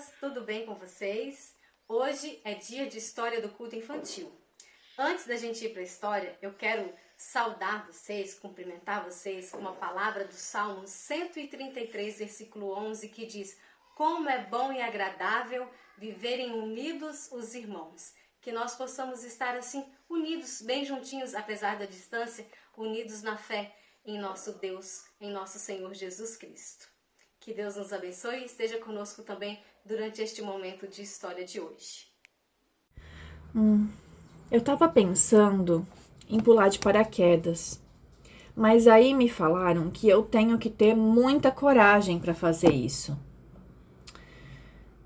crianças, tudo bem com vocês? Hoje é dia de história do culto infantil. Antes da gente ir para a história, eu quero saudar vocês, cumprimentar vocês com uma palavra do Salmo 133, versículo 11, que diz: como é bom e agradável viverem unidos os irmãos. Que nós possamos estar assim, unidos, bem juntinhos, apesar da distância, unidos na fé em nosso Deus, em nosso Senhor Jesus Cristo. Que Deus nos abençoe e esteja conosco também durante este momento de história de hoje. Eu tava pensando em pular de paraquedas, mas aí me falaram que eu tenho que ter muita coragem para fazer isso.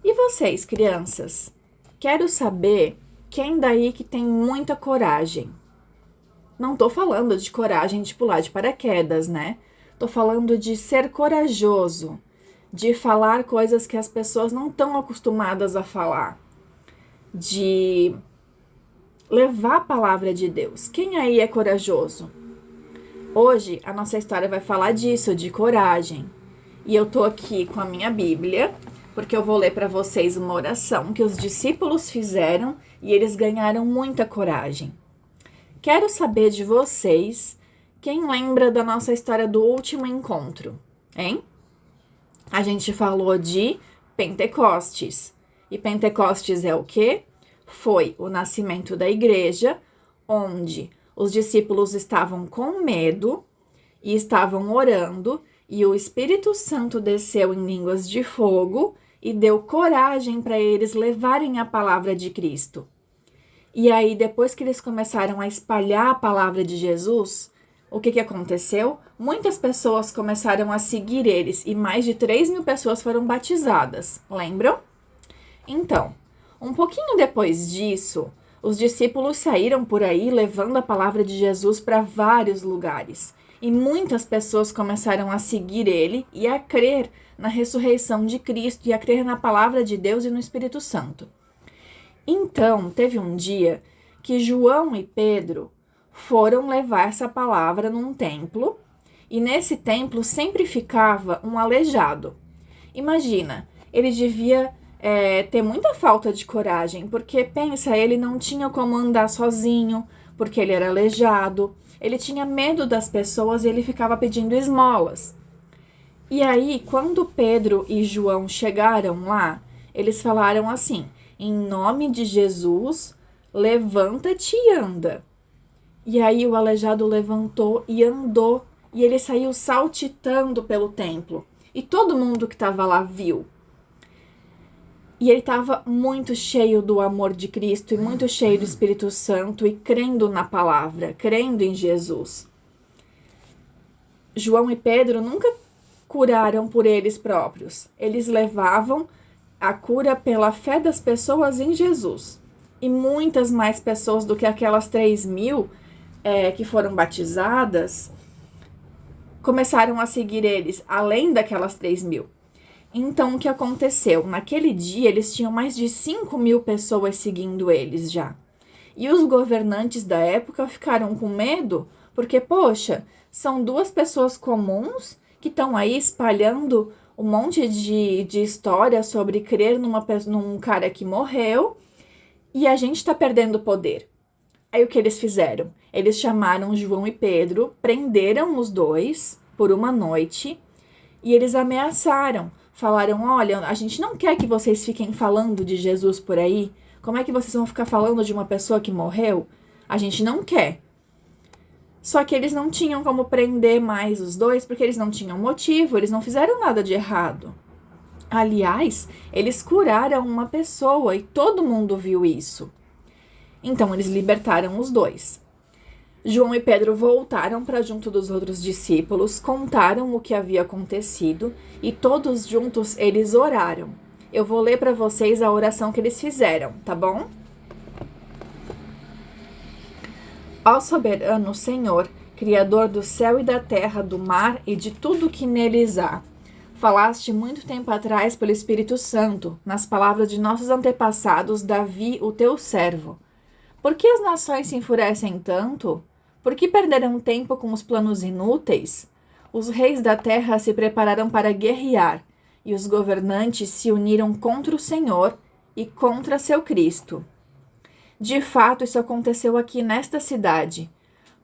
E vocês, crianças? Quero saber quem daí que tem muita coragem. Não tô falando de coragem de pular de paraquedas, né? Tô falando de ser corajoso, de falar coisas que as pessoas não estão acostumadas a falar, de levar a palavra de Deus. Quem aí é corajoso? Hoje a nossa história vai falar disso, de coragem. E eu tô aqui com a minha Bíblia, porque eu vou ler para vocês uma oração que os discípulos fizeram e eles ganharam muita coragem. Quero saber de vocês, quem lembra da nossa história do último encontro, hein? A gente falou de Pentecostes. E Pentecostes é o quê? Foi o nascimento da igreja, onde os discípulos estavam com medo e estavam orando, e o Espírito Santo desceu em línguas de fogo e deu coragem para eles levarem a palavra de Cristo. E aí, depois que eles começaram a espalhar a palavra de Jesus, o que aconteceu? Muitas pessoas começaram a seguir eles e mais de 3.000 pessoas foram batizadas, lembram? Então, um pouquinho depois disso, os discípulos saíram por aí levando a palavra de Jesus para vários lugares. E muitas pessoas começaram a seguir ele e a crer na ressurreição de Cristo e a crer na palavra de Deus e no Espírito Santo. Então, teve um dia que João e Pedro foram levar essa palavra num templo, e nesse templo sempre ficava um aleijado. Imagina, ele devia ter muita falta de coragem, porque pensa, ele não tinha como andar sozinho, porque ele era aleijado, ele tinha medo das pessoas e ele ficava pedindo esmolas. E aí, quando Pedro e João chegaram lá, eles falaram assim: em nome de Jesus, levanta-te e anda. E aí o aleijado levantou e andou, e ele saiu saltitando pelo templo. E todo mundo que estava lá viu. E ele estava muito cheio do amor de Cristo e muito cheio do Espírito Santo e crendo na palavra, crendo em Jesus. João e Pedro nunca curaram por eles próprios. Eles levavam a cura pela fé das pessoas em Jesus. E muitas mais pessoas do que aquelas 3.000 que foram batizadas começaram a seguir eles, além daquelas 3.000. Então, o que aconteceu? Naquele dia, eles tinham mais de 5.000 pessoas seguindo eles já. E os governantes da época ficaram com medo, porque, poxa, são duas pessoas comuns que estão aí espalhando um monte de história sobre crer num cara que morreu, e a gente está perdendo poder. Aí o que eles fizeram? Eles chamaram João e Pedro, prenderam os dois por uma noite, e eles ameaçaram. Falaram: olha, a gente não quer que vocês fiquem falando de Jesus por aí. Como é que vocês vão ficar falando de uma pessoa que morreu? A gente não quer. Só que eles não tinham como prender mais os dois, porque eles não tinham motivo, eles não fizeram nada de errado. Aliás, eles curaram uma pessoa e todo mundo viu isso. Então, eles libertaram os dois. João e Pedro voltaram para junto dos outros discípulos, contaram o que havia acontecido e todos juntos eles oraram. Eu vou ler para vocês a oração que eles fizeram, tá bom? Ó soberano Senhor, Criador do céu e da terra, do mar e de tudo que neles há, falaste muito tempo atrás pelo Espírito Santo, nas palavras de nossos antepassados, Davi, o teu servo. Por que as nações se enfurecem tanto? Por que perderam tempo com os planos inúteis? Os reis da terra se prepararam para guerrear, e os governantes se uniram contra o Senhor e contra seu Cristo. De fato, isso aconteceu aqui nesta cidade,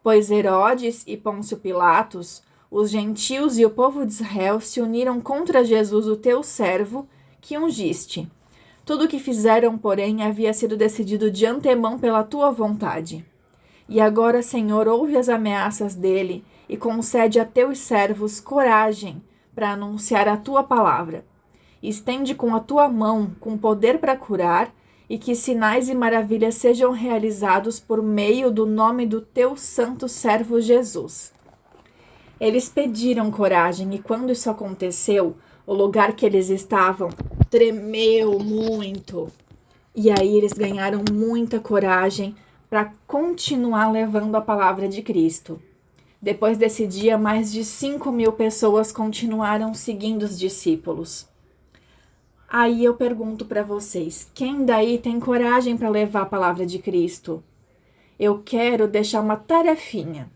pois Herodes e Pôncio Pilatos, os gentios e o povo de Israel se uniram contra Jesus, o teu servo, que ungiste. Tudo o que fizeram, porém, havia sido decidido de antemão pela tua vontade. E agora, Senhor, ouve as ameaças dele e concede a teus servos coragem para anunciar a tua palavra. Estende com a tua mão, com poder para curar, e que sinais e maravilhas sejam realizados por meio do nome do teu santo servo Jesus. Eles pediram coragem, e quando isso aconteceu, o lugar que eles estavam tremeu muito. E aí eles ganharam muita coragem para continuar levando a palavra de Cristo. Depois desse dia, mais de 5.000 pessoas continuaram seguindo os discípulos. Aí eu pergunto para vocês, quem daí tem coragem para levar a palavra de Cristo? Eu quero deixar uma tarefinha.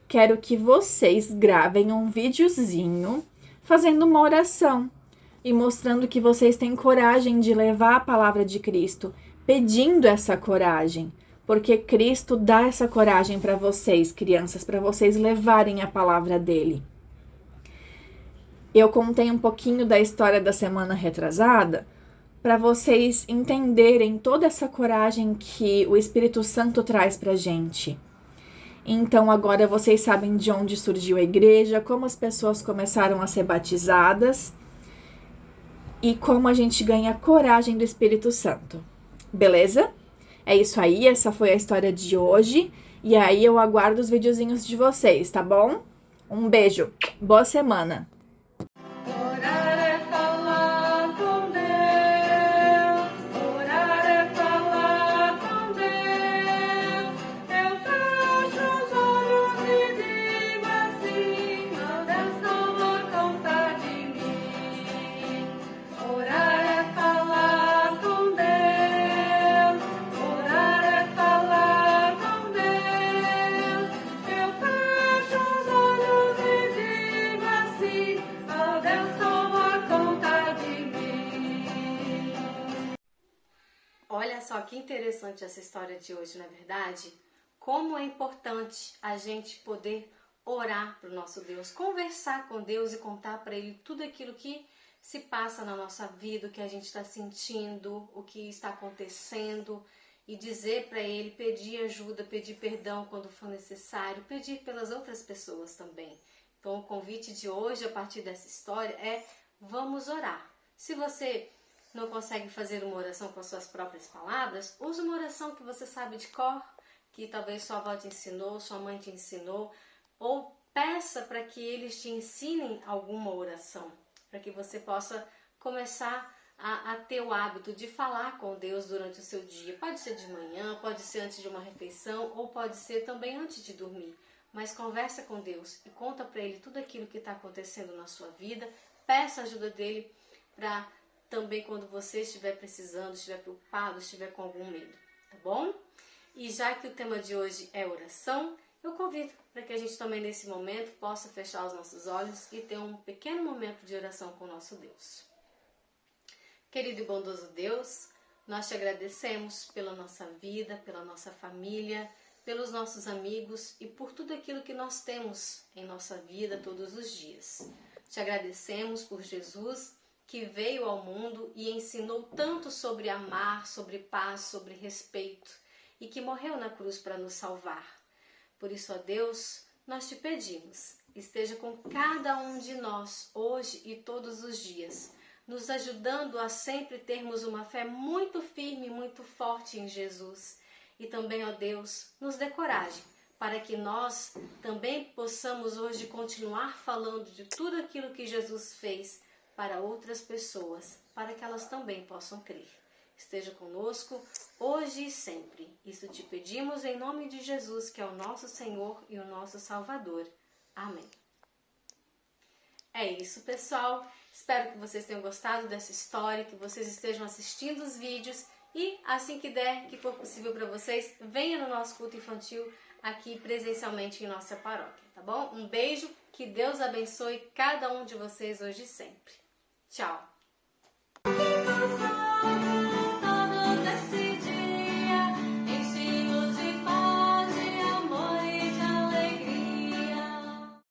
Quero que vocês gravem um videozinho fazendo uma oração e mostrando que vocês têm coragem de levar a palavra de Cristo, pedindo essa coragem, porque Cristo dá essa coragem para vocês, crianças, para vocês levarem a palavra dele. Eu contei um pouquinho da história da semana retrasada para vocês entenderem toda essa coragem que o Espírito Santo traz para a gente. Então agora vocês sabem de onde surgiu a igreja, como as pessoas começaram a ser batizadas e como a gente ganha coragem do Espírito Santo. Beleza? É isso aí, essa foi a história de hoje. E aí eu aguardo os videozinhos de vocês, tá bom? Um beijo, boa semana! Olha só que interessante essa história de hoje, não é verdade? Como é importante a gente poder orar para o nosso Deus, conversar com Deus e contar para Ele tudo aquilo que se passa na nossa vida, o que a gente está sentindo, o que está acontecendo, e dizer para Ele, pedir ajuda, pedir perdão quando for necessário, pedir pelas outras pessoas também. Então o convite de hoje, a partir dessa história, é vamos orar. Se você não consegue fazer uma oração com as suas próprias palavras, use uma oração que você sabe de cor, que talvez sua avó te ensinou, sua mãe te ensinou, ou peça para que eles te ensinem alguma oração, para que você possa começar a ter o hábito de falar com Deus durante o seu dia. Pode ser de manhã, pode ser antes de uma refeição, ou pode ser também antes de dormir. Mas conversa com Deus e conta para Ele tudo aquilo que está acontecendo na sua vida, peça a ajuda dEle para também quando você estiver precisando, estiver preocupado, estiver com algum medo, tá bom? E já que o tema de hoje é oração, eu convido para que a gente também nesse momento possa fechar os nossos olhos e ter um pequeno momento de oração com o nosso Deus. Querido e bondoso Deus, nós te agradecemos pela nossa vida, pela nossa família, pelos nossos amigos e por tudo aquilo que nós temos em nossa vida todos os dias. Te agradecemos por Jesus, que veio ao mundo e ensinou tanto sobre amar, sobre paz, sobre respeito, e que morreu na cruz para nos salvar. Por isso, ó Deus, nós te pedimos, esteja com cada um de nós, hoje e todos os dias, nos ajudando a sempre termos uma fé muito firme, muito forte em Jesus. E também, ó Deus, nos dê coragem, para que nós também possamos hoje continuar falando de tudo aquilo que Jesus fez para outras pessoas, para que elas também possam crer. Esteja conosco hoje e sempre. Isso te pedimos em nome de Jesus, que é o nosso Senhor e o nosso Salvador. Amém. É isso, pessoal. Espero que vocês tenham gostado dessa história, que vocês estejam assistindo os vídeos e, assim que der, que for possível para vocês, venha no nosso culto infantil aqui presencialmente em nossa paróquia, tá bom? Um beijo, que Deus abençoe cada um de vocês hoje e sempre. Tchau!